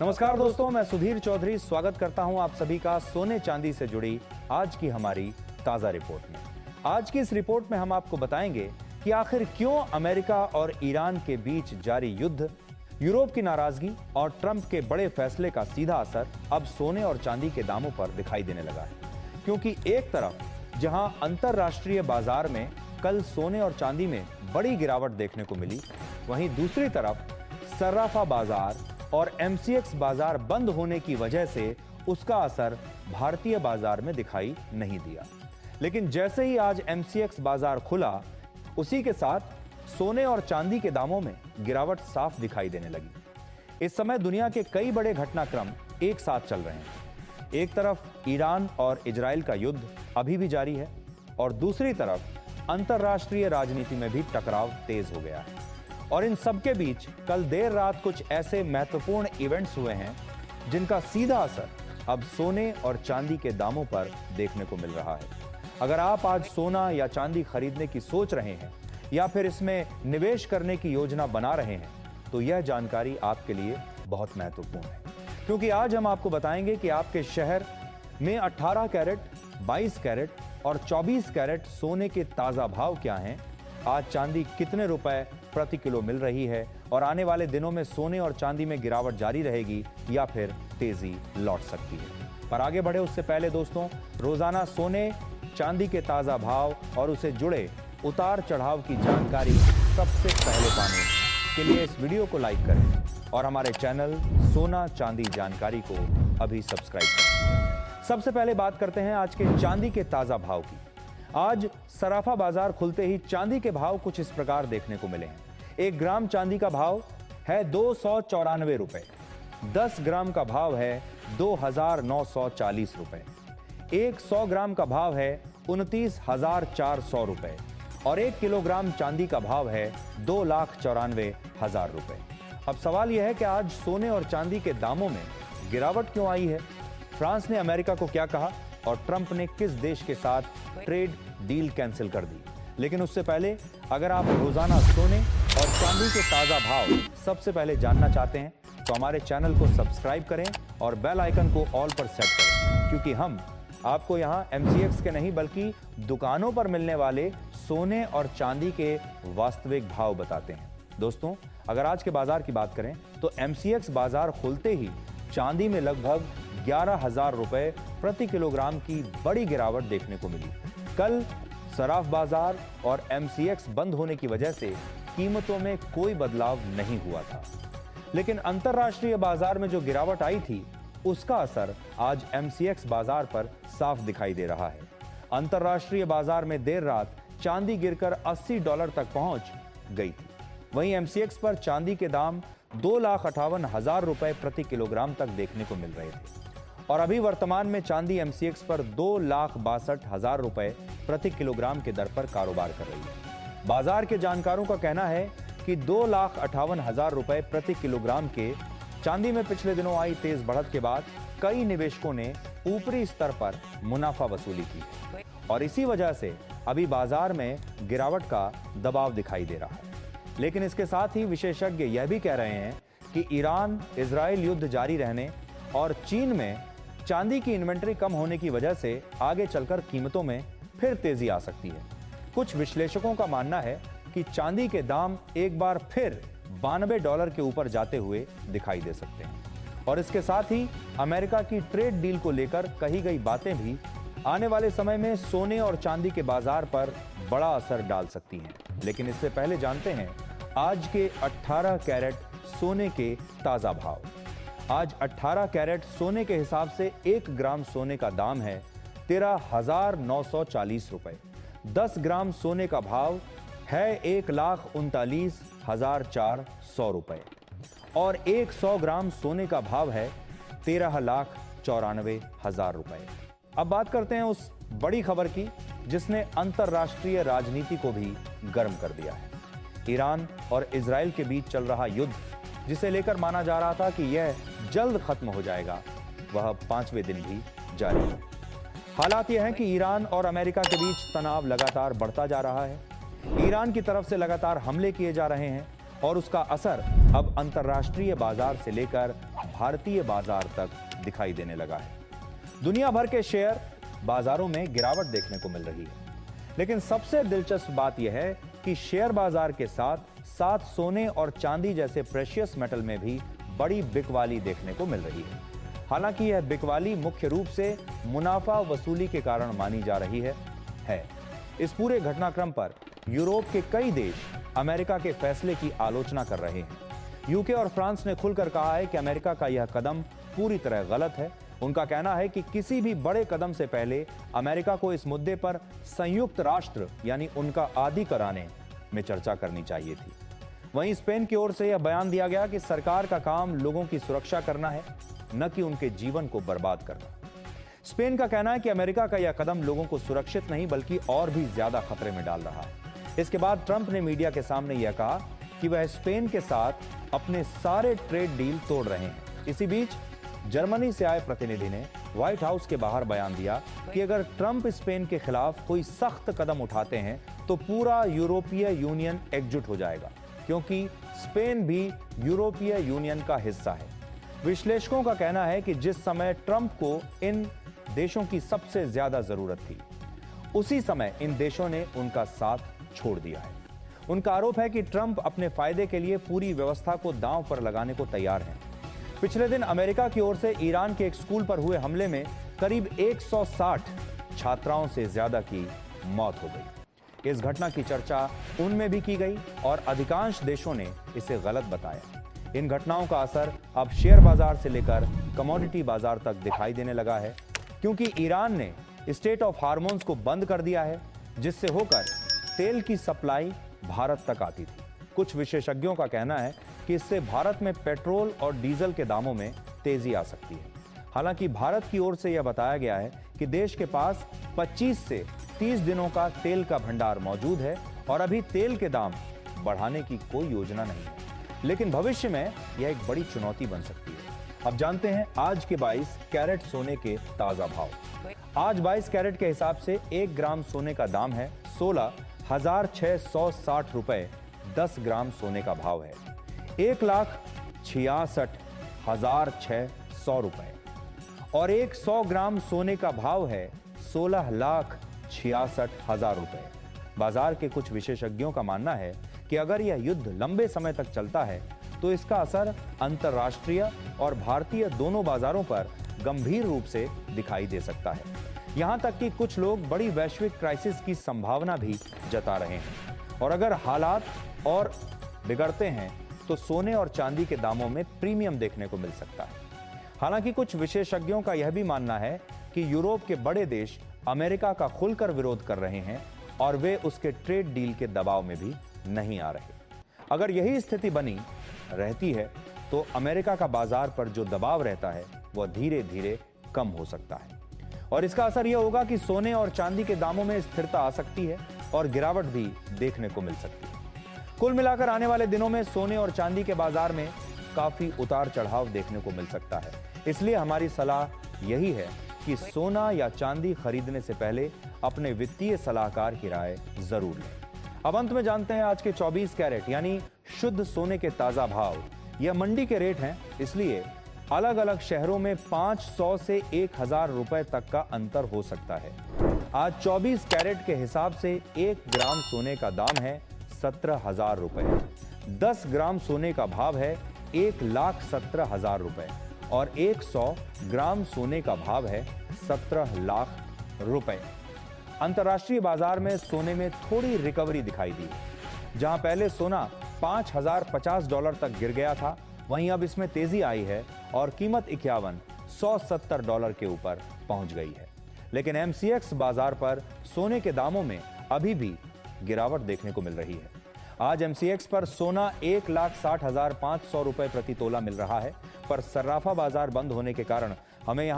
नमस्कार दोस्तों, मैं सुधीर चौधरी स्वागत करता हूं आप सभी का सोने चांदी से जुड़ी आज की हमारी ताजा रिपोर्ट में। आज की इस रिपोर्ट में हम आपको बताएंगे कि आखिर क्यों अमेरिका और ईरान के बीच जारी युद्ध, यूरोप की नाराजगी और ट्रंप के बड़े फैसले का सीधा असर अब सोने और चांदी के दामों पर दिखाई देने लगा है। क्योंकि एक तरफ जहां अंतरराष्ट्रीय बाजार में कल सोने और चांदी में बड़ी गिरावट देखने को मिली, वहीं दूसरी तरफ सर्राफा बाजार और एमसीएक्स बाजार बंद होने की वजह से उसका असर भारतीय बाजार में दिखाई नहीं दिया। लेकिन जैसे ही आज एमसीएक्स बाजार खुला, उसी के साथ सोने और चांदी के दामों में गिरावट साफ दिखाई देने लगी। इस समय दुनिया के कई बड़े घटनाक्रम एक साथ चल रहे हैं। एक तरफ ईरान और इजराइल का युद्ध अभी भी जारी है और दूसरी तरफ अंतरराष्ट्रीय राजनीति में भी टकराव तेज हो गया है। और इन सबके बीच कल देर रात कुछ ऐसे महत्वपूर्ण इवेंट्स हुए हैं जिनका सीधा असर अब सोने और चांदी के दामों पर देखने को मिल रहा है। अगर आप आज सोना या चांदी खरीदने की सोच रहे हैं या फिर इसमें निवेश करने की योजना बना रहे हैं, तो यह जानकारी आपके लिए बहुत महत्वपूर्ण है, क्योंकि आज हम आपको बताएंगे कि आपके शहर में 18 कैरेट, 22 कैरेट और 24 कैरेट सोने के ताजा भाव क्या हैं, आज चांदी कितने रुपए प्रति किलो मिल रही है और आने वाले दिनों में सोने और चांदी में गिरावट जारी रहेगी या फिर तेजी लौट सकती है। पर आगे बढ़े उससे पहले दोस्तों, रोजाना सोने चांदी के ताजा भाव और उसे जुड़े उतार चढ़ाव की जानकारी सबसे पहले पाने के लिए इस वीडियो को लाइक करें और हमारे चैनल सोना चांदी जानकारी को अभी सब्सक्राइब करें। सबसे पहले बात करते हैं आज के चांदी के ताजा भाव की। आज सराफा बाजार खुलते ही चांदी के भाव कुछ इस प्रकार देखने को मिले हैं। 1 ग्राम चांदी का भाव है 294 रुपए, 10 ग्राम का भाव है 2940 रुपए, 100 ग्राम का भाव है 29,400 रुपए और 1 किलोग्राम चांदी का भाव है 2,94,000 रुपए। अब सवाल यह है कि आज सोने और चांदी के दामों में गिरावट क्यों आई है? फ्रांस ने अमेरिका को क्या कहा और ट्रंप ने किस देश के साथ ट्रेड डील कैंसिल कर दी? लेकिन उससे पहले अगर आप रोजाना सोने और चांदी के ताजा भाव सबसे पहले जानना चाहते हैं तो हमारे चैनल को सब्सक्राइब करें और बेल आइकन को ऑल पर सेट करें, क्योंकि हम आपको यहां एमसीएक्स के नहीं बल्कि दुकानों पर मिलने वाले सोने और चांदी के वास्तविक भाव बताते हैं। दोस्तों, अगर आज के बाजार की बात करें तो एमसीएक्स बाजार खुलते ही चांदी में लगभग 11,000 रुपए प्रति किलोग्राम की बड़ी गिरावट देखने को मिली। कल सराफ बाजार और एमसीएक्स बंद होने की वजह से कीमतों में कोई बदलाव नहीं हुआ था, लेकिन अंतरराष्ट्रीय बाजार में जो गिरावट आई थी उसका असर आज एमसीएक्स बाजार पर साफ दिखाई दे रहा है। अंतरराष्ट्रीय बाजार में देर रात चांदी गिरकर $80 तक पहुंच गई थी। वहीं एमसीएक्स पर चांदी के दाम 2,58,000 रुपए प्रति किलोग्राम तक देखने को मिल रहे थे और अभी वर्तमान में चांदी एमसीएक्स पर 2,62,000 रुपए प्रति किलोग्राम के दर पर कारोबार कर रही है। बाजार के जानकारों का कहना है कि 2,58,000 रुपए प्रति किलोग्राम के चांदी में पिछले दिनों आई तेज बढ़त के बाद कई निवेशकों ने ऊपरी स्तर पर मुनाफा वसूली की और इसी वजह से अभी बाजार में गिरावट का दबाव दिखाई दे रहा है। लेकिन इसके साथ ही विशेषज्ञ यह भी कह रहे हैं कि ईरान इजराइल युद्ध जारी रहने और चीन में चांदी की इन्वेंट्री कम होने की वजह से आगे चलकर कीमतों में फिर तेजी आ सकती है। कुछ विश्लेषकों का मानना है कि चांदी के दाम एक बार फिर $92 के ऊपर जाते हुए दिखाई दे सकते हैं और इसके साथ ही अमेरिका की ट्रेड डील को लेकर कही गई बातें भी आने वाले समय में सोने और चांदी के बाजार पर बड़ा असर डाल सकती हैं। लेकिन इससे पहले जानते हैं आज के 18 कैरेट सोने के ताजा भाव। आज 18 कैरेट सोने के हिसाब से 1 ग्राम सोने का दाम है 13,940 रुपए। 10 ग्राम सोने का भाव है 1,39,400 रुपए और 100 ग्राम सोने का भाव है 13,94,000 रुपए। अब बात करते हैं उस बड़ी खबर की जिसने अंतरराष्ट्रीय राजनीति को भी गर्म कर दिया है। ईरान और इजराइल के बीच चल रहा युद्ध, जिसे लेकर माना जा रहा था कि यह जल्द खत्म हो जाएगा, वह 5वें दिन भी जारी है। हालात यह है कि ईरान और अमेरिका के बीच तनाव लगातार बढ़ता जा रहा है। ईरान की तरफ से लगातार हमले किए जा रहे हैं और उसका असर अब अंतर्राष्ट्रीय बाजार से लेकर भारतीय बाजार तक दिखाई देने लगा है। दुनिया भर के शेयर बाजारों में गिरावट देखने को मिल रही है, लेकिन सबसे दिलचस्प बात यह है कि शेयर बाजार के साथ साथ सोने और चांदी जैसे प्रेशियस मेटल में भी बड़ी बिकवाली देखने को मिल रही है। हालांकि यह बिकवाली मुख्य रूप से मुनाफा वसूली के कारण मानी जा रही है। इस पूरे घटनाक्रम पर यूरोप के कई देश अमेरिका के फैसले की आलोचना कर रहे हैं। यूके और फ्रांस ने खुलकर कहा है कि अमेरिका का यह कदम पूरी तरह गलत है। उनका कहना है कि किसी भी बड़े कदम से पहले अमेरिका को इस मुद्दे पर संयुक्त राष्ट्र यानी उनका आदी कराने में चर्चा करनी चाहिए थी। वहीं स्पेन की ओर से यह बयान दिया गया कि सरकार का काम लोगों की सुरक्षा करना है, न कि उनके जीवन को बर्बाद करना। स्पेन का कहना है कि अमेरिका का यह कदम लोगों को सुरक्षित नहीं बल्कि और भी ज्यादा खतरे में डाल रहा है। इसके बाद ट्रंप ने मीडिया के सामने यह कहा कि वह स्पेन के साथ अपने सारे ट्रेड डील तोड़ रहे हैं। इसी बीच जर्मनी से आए प्रतिनिधि ने व्हाइट हाउस के बाहर बयान दिया कि अगर ट्रंप स्पेन के खिलाफ कोई सख्त कदम उठाते हैं तो पूरा यूरोपीय यूनियन एकजुट हो जाएगा, क्योंकि स्पेन भी यूरोपीय यूनियन का हिस्सा है। विश्लेषकों का कहना है कि जिस समय ट्रंप को इन देशों की सबसे ज्यादा जरूरत थी, उसी समय इन देशों ने उनका साथ छोड़ दिया है। उनका आरोप है कि ट्रंप अपने फायदे के लिए पूरी व्यवस्था को दांव पर लगाने को तैयार हैं। पिछले दिन अमेरिका की ओर से ईरान के एक स्कूल पर हुए हमले में करीब 160 छात्राओं से ज्यादा की मौत हो गई। इस घटना की चर्चा उनमें भी की गई और अधिकांश देशों ने इसे गलत बताया। इन घटनाओं का असर अब शेयर बाजार से लेकर कमोडिटी बाजार तक दिखाई देने लगा है, क्योंकि ईरान ने स्टेट ऑफ हार्मोन्स को बंद कर दिया है, जिससे होकर तेल की सप्लाई भारत तक आती थी। कुछ विशेषज्ञों का कहना है कि इससे भारत में पेट्रोल और डीजल के दामों में तेजी आ सकती है। हालांकि भारत की ओर से यह बताया गया है कि देश के पास 25 से 30 दिनों का तेल का भंडार मौजूद है और अभी तेल के दाम बढ़ाने की कोई योजना नहीं है, लेकिन भविष्य में यह एक बड़ी चुनौती बन सकती है। अब जानते हैं आज के 22 कैरेट सोने के ताजा भाव। आज 22 कैरेट के हिसाब से 1 ग्राम सोने का दाम है 16,660 रुपए 10 ग्राम सोने का भाव है। 1,66,600 रुपए और 100 ग्राम सोने का भाव है 16,66,000 रुपए। बाजार के कुछ विशेषज्ञों का मानना है कि अगर यह युद्ध लंबे समय तक चलता है तो इसका असर अंतर्राष्ट्रीय और भारतीय दोनों बाजारों पर गंभीर रूप से दिखाई दे सकता है। यहां तक कि कुछ लोग बड़ी वैश्विक क्राइसिस की संभावना भी जता रहे हैं और अगर हालात और बिगड़ते हैं तो सोने और चांदी के दामों में प्रीमियम देखने को मिल सकता है। हालांकि कुछ विशेषज्ञों का यह भी मानना है कि यूरोप के बड़े देश अमेरिका का खुलकर विरोध कर रहे हैं और वे उसके ट्रेड डील के दबाव में भी नहीं आ रहे। अगर यही स्थिति बनी रहती है तो अमेरिका का बाजार पर जो दबाव रहता है वह धीरे धीरे कम हो सकता है और इसका असर यह होगा कि सोने और चांदी के दामों में स्थिरता आ सकती है और गिरावट भी देखने को मिल सकती है। कुल मिलाकर आने वाले दिनों में सोने और चांदी के बाजार में काफी उतार चढ़ाव देखने को मिल सकता है। इसलिए हमारी सलाह यही है कि सोना या चांदी खरीदने से पहले अपने वित्तीय सलाहकार की राय जरूर लें। अब अंत में जानते हैं आज के 24 कैरेट यानी शुद्ध सोने के ताजा भाव। यह मंडी के रेट हैं, इसलिए अलग अलग शहरों में 500 से 1000 रुपए तक का अंतर हो सकता है। आज 24 कैरेट के हिसाब से 1 ग्राम सोने का दाम है 17,000 रुपए। 10 ग्राम सोने का भाव है 1,17,000 रुपए और 100 ग्राम सोने का भाव है 17 लाख रुपए। अंतर्राष्ट्रीय बाजार में सोने में थोड़ी रिकवरी दिखाई दी। जहां पहले सोना $5,050 तक गिर गया था, वहीं अब इसमें तेजी आई है और कीमत $51,170 के ऊपर पहुंच गई है। लेकिन MCX बाजार पर सोने के दामों में अभी भी गिरावट देखने को मिल रही है। आज MCX पर सोना 1,60,500 रुपए प्रति तोला मिल रहा है, पर सर्राफा बाजार बंद होने के कारण हमें यहां